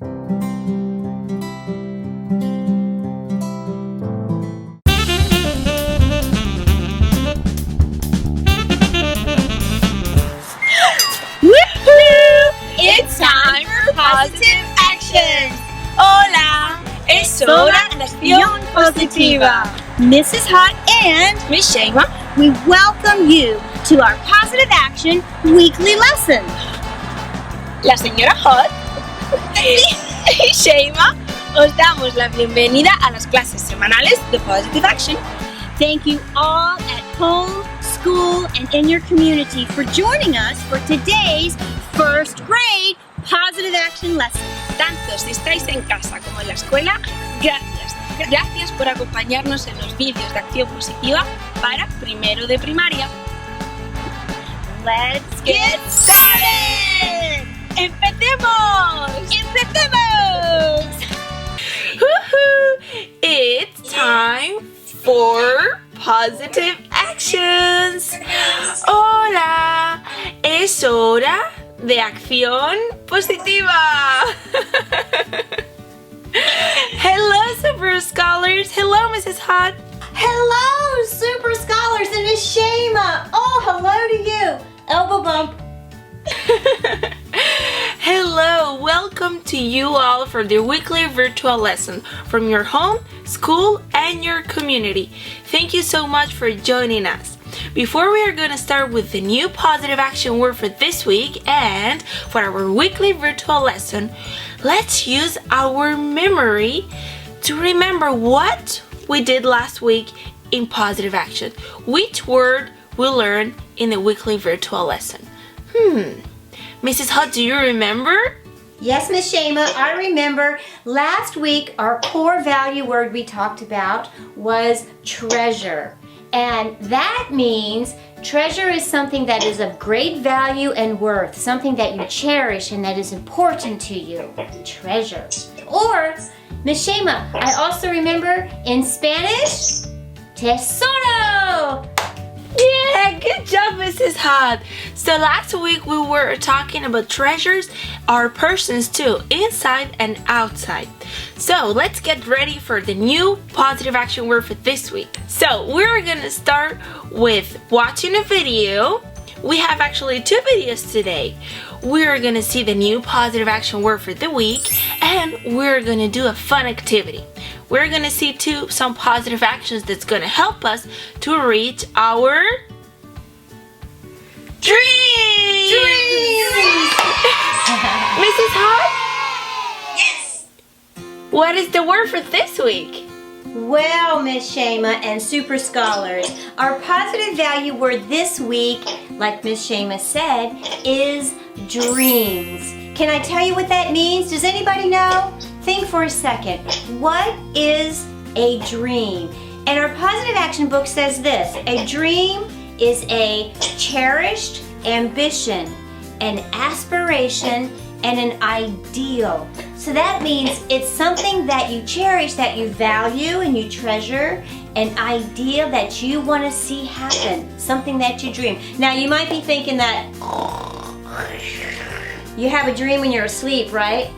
It's time for positive actions. Hola, es hora de acción positiva. Mrs.Hott and Mrs.Hott, we welcome you to our positive action weekly lesson. la señora Hott y Sheima os damos la bienvenida a las clases semanales de Positive Action. Thank you all at home, school, and in your community for joining us for today's first grade positive action lesson. Tanto si estáis en casa como en la escuela, gracias. Gracias por acompañarnos en los vídeos de acción positiva para primero de primaria. Let's get started! ¡Empecemos! ¡Empecemos! It's time for positive actions. Hola, es hora de acción positiva. Hello, Super Scholars. Hello, Mrs.Hott. Hello, Super Scholars and Miss Sheima. Oh, hello to you. Elbow bump. Hello, welcome to you all for the weekly virtual lesson from your home, school, and your community. Thank you so much for joining us. Before we are going to start with the new positive action word for this week and for our weekly virtual lesson, let's use our memory to remember what we did last week in positive action. Which word we learned in the weekly virtual lesson? Mrs. Hott, do you remember? Yes, Miss Sheima, I remember last week our core value word we talked about was treasure. And that means treasure is something that is of great value and worth, something that you cherish and that is important to you. Treasure. Or, Miss Sheima, I also remember in Spanish, tesoro. Yeah, good job, Mrs. Hott. So last week we were talking about treasures, our persons too, inside and outside. So let's get ready for the new positive action word for this week. So we're gonna start with watching a video. We have actually two videos today. We're gonna see the new positive action word for the week, and we're gonna do a fun activity. We're gonna see too some positive actions that's gonna help us to reach our dreams. Mrs. Hott? Yes. What is the word for this week? Well, Miss Sheima and Super Scholars, our positive value word this week, like Miss Sheima said, is dreams. Can I tell you what that means? Does anybody know? Think for a second. What is a dream? And our positive action book says this: a dream is a cherished ambition, an aspiration, and an ideal. So that means it's something that you cherish, that you value and you treasure, an ideal that you want to see happen, something that you dream. Now you might be thinking that you have a dream when you're asleep, right?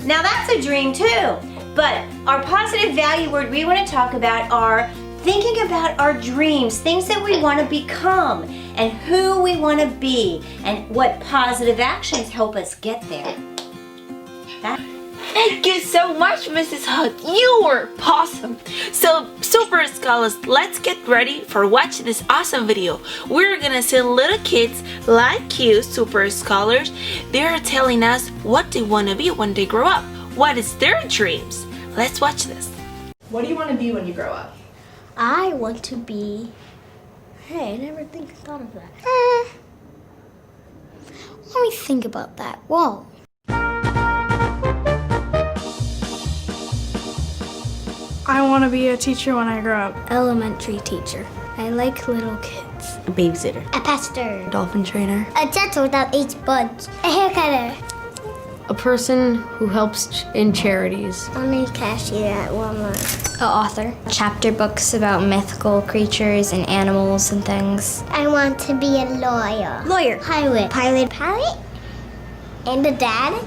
Now that's a dream too. But our positive value word we want to talk about are thinking about our dreams, things that we want to become and who we want to be and what positive actions help us get there. Thank you so much, Mrs. Hott. You were awesome. So, Super Scholars, let's get ready for watching this awesome video. We're gonna see little kids like you, Super Scholars. They're telling us what they want to be when they grow up. What is their dreams? Let's watch this. What do you want to be when you grow up? I want to be... Hey, I never thought of that. Let me think about that. Whoa. I want to be a teacher when I grow up. Elementary teacher. I like little kids. A babysitter. A pastor. Dolphin trainer. A dancer without each buds. A haircutter. A person who helps in charities. I'm a cashier at Walmart. An author. Chapter books about mythical creatures and animals and things. I want to be a lawyer. Lawyer. Pilot. Pilot. And a dad.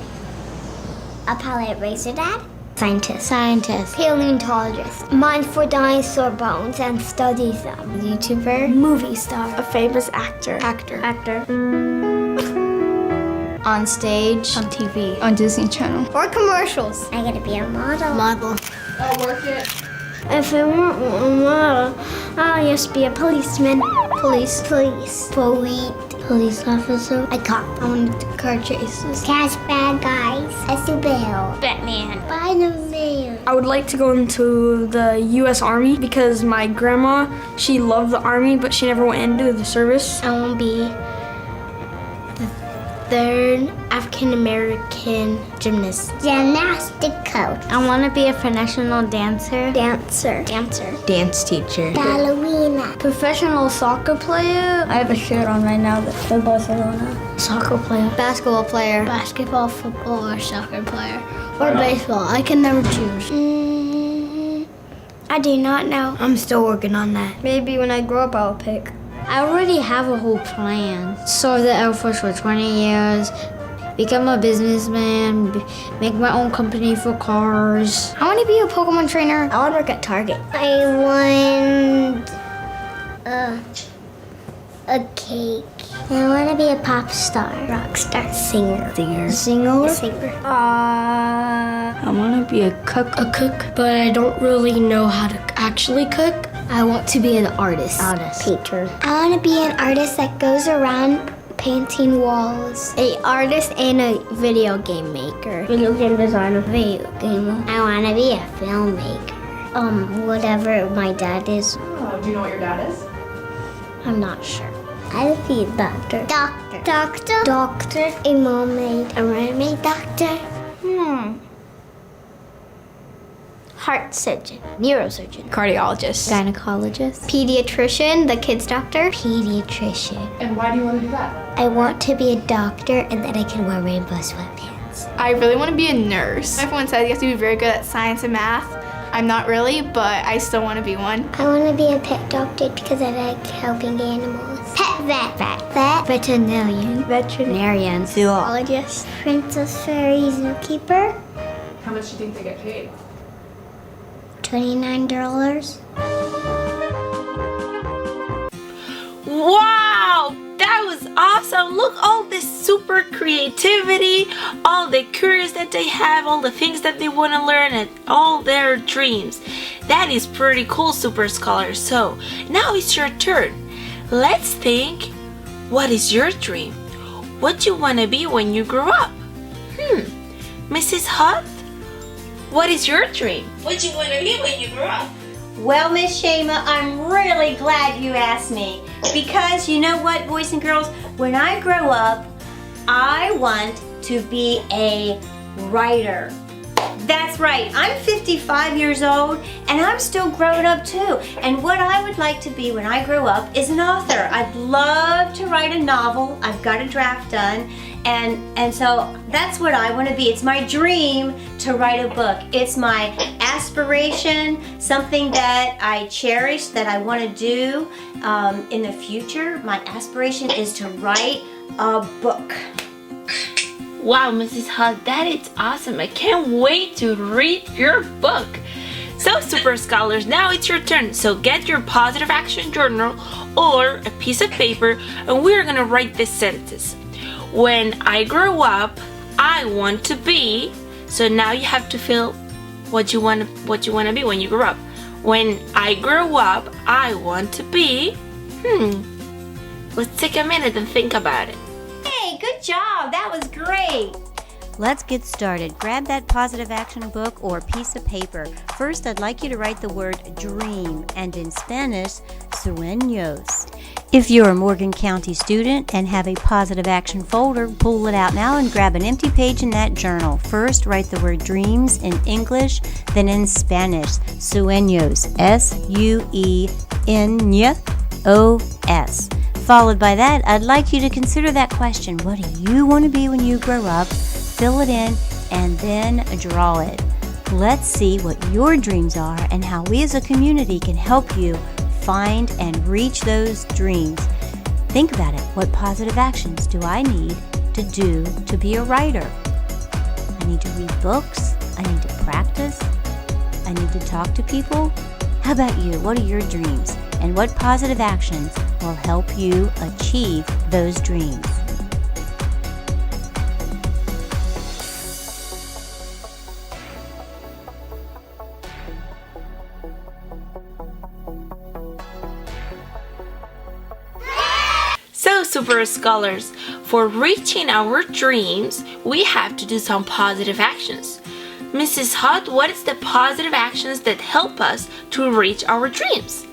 A pilot racer dad. Scientist. Paleontologist. Mines for dinosaur bones and studies them. YouTuber. Movie star. A famous actor. Actor. On stage. On TV. On Disney Channel. Or commercials. I gotta be a model. I'll work it. If I want a model, I'll just be a policeman. Police officer. A cop. I want to do car chases. Catch bad guys. A superhero. Batman. Spider-Man. I would like to go into the U.S. Army because my grandma, she loved the Army, but she never went into the service. I want to be the third African-American gymnast. Gymnastic coach. I want to be a professional dancer. Dancer. Dance teacher. Ballerina. Professional soccer player. I have a shirt on right now that says Barcelona. Soccer player. Basketball player. Basketball, football, or soccer player. Or baseball. I can never choose. I do not know. I'm still working on that. Maybe when I grow up, I'll pick. I already have a whole plan. Serve the Air Force for 20 years. Become a businessman. Make my own company for cars. I want to be a Pokemon trainer. I want to work at Target. I want a cake. I want to be a pop star. Rock star. Singer. I want to be a cook, but I don't really know how to actually cook. I want to be an artist. Painter. I want to be an artist that goes around painting walls. An artist and a video game maker. Video game designer. Video gamer. I want to be a filmmaker. Whatever my dad is. Oh, do you know what your dad is? I'm not sure. I would be a doctor. Doctor. A mermaid. A mermaid doctor. Heart surgeon. Neurosurgeon. Cardiologist. Gynecologist. Pediatrician, the kid's doctor. Pediatrician. And why do you want to do that? I want to be a doctor and then I can wear rainbow sweatpants. I really want to be a nurse. Everyone says you have to be very good at science and math. I'm not really, but I still want to be one. I want to be a pet doctor because I like helping animals. Pet vet. Veterinarian. Zoologist. Princess Fairy Zookeeper. How much do you think they get paid? $29. Wow, that was awesome. Look, all this super creativity, all the careers that they have, all the things that they want to learn, and all their dreams. That is pretty cool, Super Scholar. So now it's your turn. Let's think, what is your dream? What do you want to be when you grow up? Mrs.Hott, what is your dream? What do you want to be when you grow up? Well, Miss Shema, I'm really glad you asked me because you know what, boys and girls, when I grow up, I want to be a writer. That's right, I'm 55 years old and I'm still growing up too. And what I would like to be when I grow up is an author. I'd love to write a novel. I've got a draft done. And so that's what I want to be. It's my dream to write a book. It's my aspiration, something that I cherish, that I want to do in the future. My aspiration is to write a book. Wow, Mrs.Hott, that is awesome. I can't wait to read your book. So, Super Scholars, now it's your turn. So get your positive action journal or a piece of paper and we're going to write this sentence. When I grow up, I want to be. So now you have to feel what you want to be when you grow up. When I grow up, I want to be. Let's take a minute and think about it. Hey, good job. That was great. Let's get started. Grab that positive action book or piece of paper. First, I'd like you to write the word dream, and in Spanish, sueños. If you're a Morgan County student and have a positive action folder, pull it out now and grab an empty page in that journal. First, write the word dreams in English, then in Spanish, sueños, S-U-E-N-Y-O-S. Followed by that, I'd like you to consider that question. What do you want to be when you grow up? Fill it in and then draw it. Let's see what your dreams are and how we as a community can help you find and reach those dreams. Think about it. What positive actions do I need to do to be a writer? I need to read books. I need to practice. I need to talk to people. How about you? What are your dreams? And what positive actions will help you achieve those dreams? So, Super Scholars, for reaching our dreams, we have to do some positive actions. Mrs.Hott, what is the positive actions that help us to reach our dreams?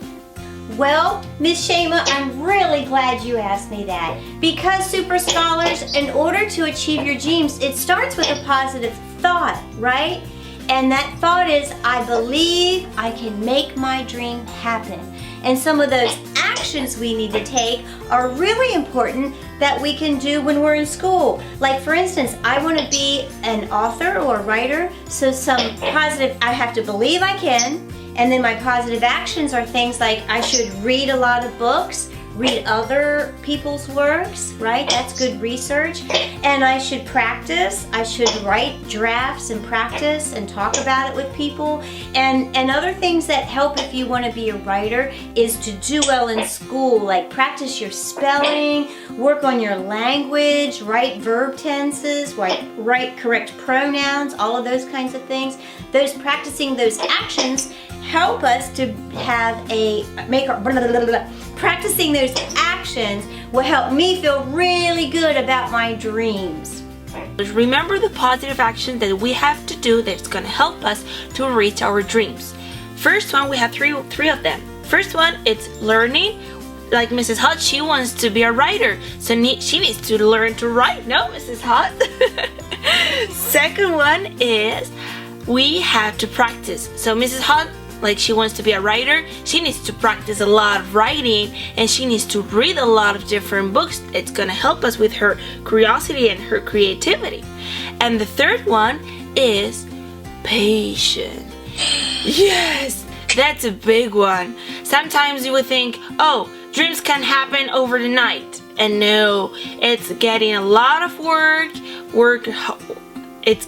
Well, Miss Shema, I'm really glad you asked me that. Because, Super Scholars, in order to achieve your dreams, it starts with a positive thought, right? And that thought is, I believe I can make my dream happen. And some of those actions we need to take are really important that we can do when we're in school. Like, for instance, I want to be an author or a writer, so some positive, I have to believe I can. And then my positive actions are things like I should read a lot of books, read other people's works, right? That's good research. And I should practice. I should write drafts and practice and talk about it with people. And other things that help if you want to be a writer is to do well in school, like practice your spelling, work on your language, write verb tenses, write correct pronouns, all of those kinds of things. Practicing those actions help us to have practicing those actions will help me feel really good about my dreams. Remember the positive actions that we have to do that's going to help us to reach our dreams. First one, we have three of them. First one, it's learning. Like Mrs.Hott, she wants to be a writer, so she needs to learn to write. No, Mrs.Hott? Second one is we have to practice. So Mrs.Hott, like she wants to be a writer, she needs to practice a lot of writing and she needs to read a lot of different books. It's gonna help us with her curiosity and her creativity. And the third one is patience. Yes, that's a big one. Sometimes you would think, oh, dreams can happen over the night. And no, it's getting a lot of work, it's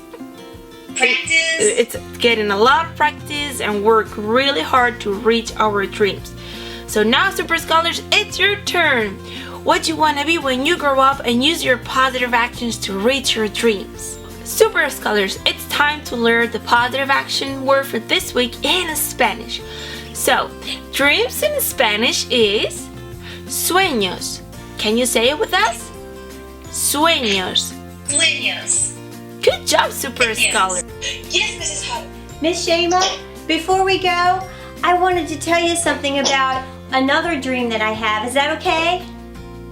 getting a lot of practice and work really hard to reach our dreams. So now, Super Scholars, it's your turn. What do you want to be when you grow up and use your positive actions to reach your dreams? Super Scholars, it's time to learn the positive action word for this week in Spanish. So, dreams in Spanish is sueños. Can you say it with us? Sueños. Sueños. Good job, Super Scholar. Yes, Mrs.Hott. Miss Shema, before we go, I wanted to tell you something about another dream that I have. Is that okay?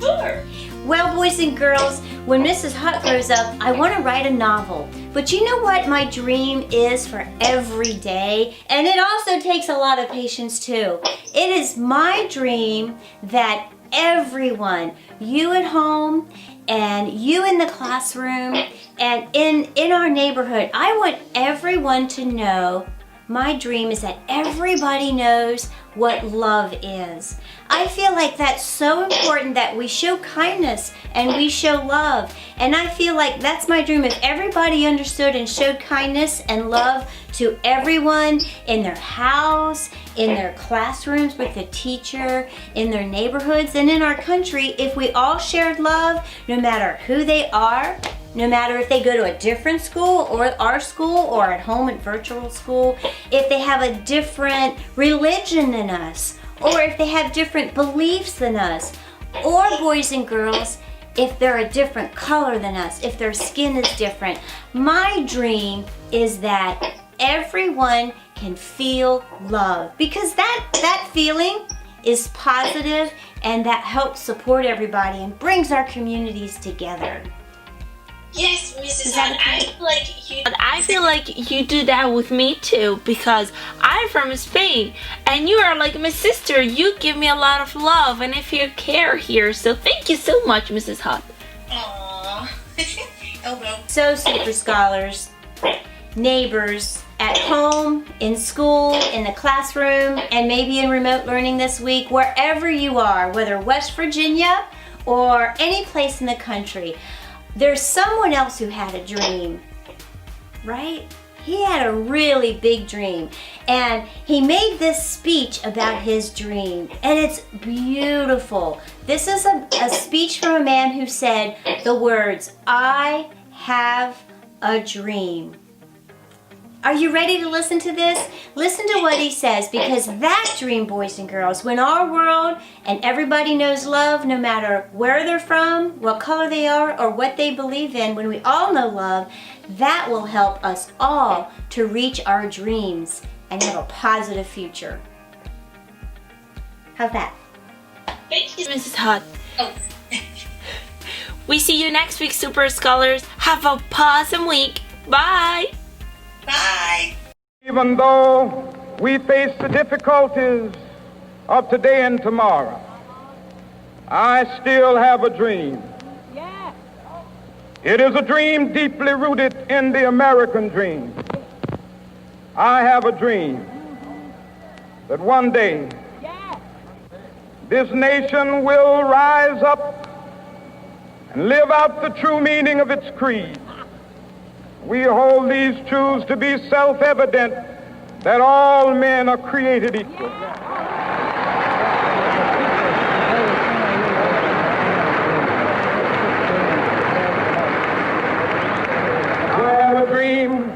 Sure. Well, boys and girls, when Mrs. Hott grows up, I want to write a novel. But you know what my dream is for every day? And it also takes a lot of patience too. It is my dream that everyone, you at home and you in the classroom and in our neighborhood, I want everyone to know, my dream is that everybody knows what love is. I feel like that's so important that we show kindness and we show love. And I feel like that's my dream. If everybody understood and showed kindness and love to everyone in their house, in their classrooms with the teacher, in their neighborhoods, and in our country, if we all shared love, no matter who they are, no matter if they go to a different school or our school or at home at virtual school, if they have a different religion than us, or if they have different beliefs than us, or boys and girls, if they're a different color than us, if their skin is different. My dream is that everyone can feel love, because that feeling is positive and that helps support everybody and brings our communities together. Yes, Mrs. Hott, I feel like you do that with me too, because I'm from Spain and you are like my sister. You give me a lot of love and I feel care here. So thank you so much, Mrs. Hott. Aww. Oh well. So, Super Scholars, neighbors, at home, in school, in the classroom, and maybe in remote learning this week, wherever you are, whether West Virginia or any place in the country, there's someone else who had a dream. right? He had a really big dream, and he made this speech about his dream, and it's beautiful. This is a speech from a man who said the words, "I have a dream." Are you ready to listen to this? Listen to what he says, because that dream, boys and girls, when our world and everybody knows love, no matter where they're from, what color they are, or what they believe in, when we all know love, that will help us all to reach our dreams and have a positive future. How's that? Thank you, Mrs. Hott. Oh. We see you next week, Super Scholars. Have a awesome week. Bye. Bye. Even though we face the difficulties of today and tomorrow, I still have a dream. It is a dream deeply rooted in the American dream. I have a dream that one day this nation will rise up and live out the true meaning of its creed. We hold these truths to be self-evident, that all men are created equal. I have a dream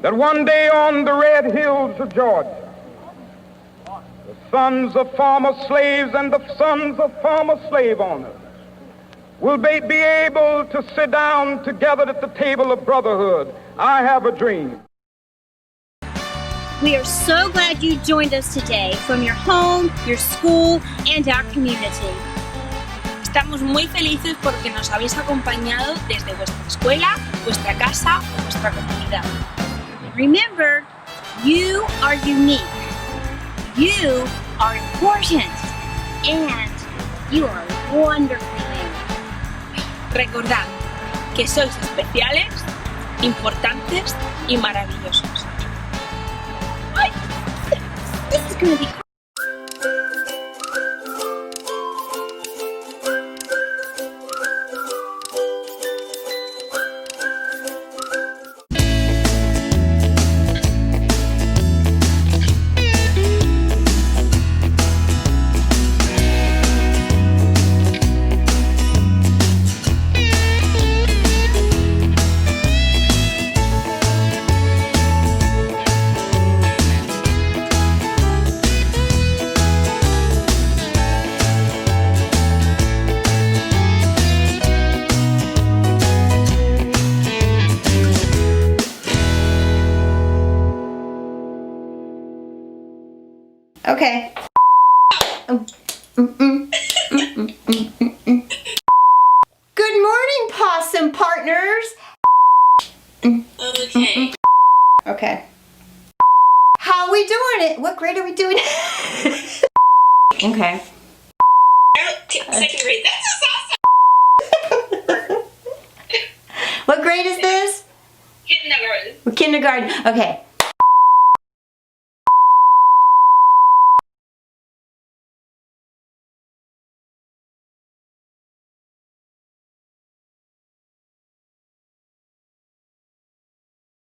that one day on the red hills of Georgia, the sons of former slaves and the sons of former slave owners will be able to sit down together at the table of brotherhood. I have a dream. We are so glad you joined us today from your home, your school, and our community. Estamos muy felices porque nos habéis acompañado desde vuestra escuela, vuestra casa o vuestra comunidad. Remember, you are unique, you are important, and you are wonderfully made. Recordad que sois especiales, importantes y maravillosos. Ay, this is gonna be Okay. Good morning, possum partners. Okay. Okay. How are we doing it? What grade are we doing? Okay. Second grade. That's awesome. What grade is this? Kindergarten. Kindergarten. Okay.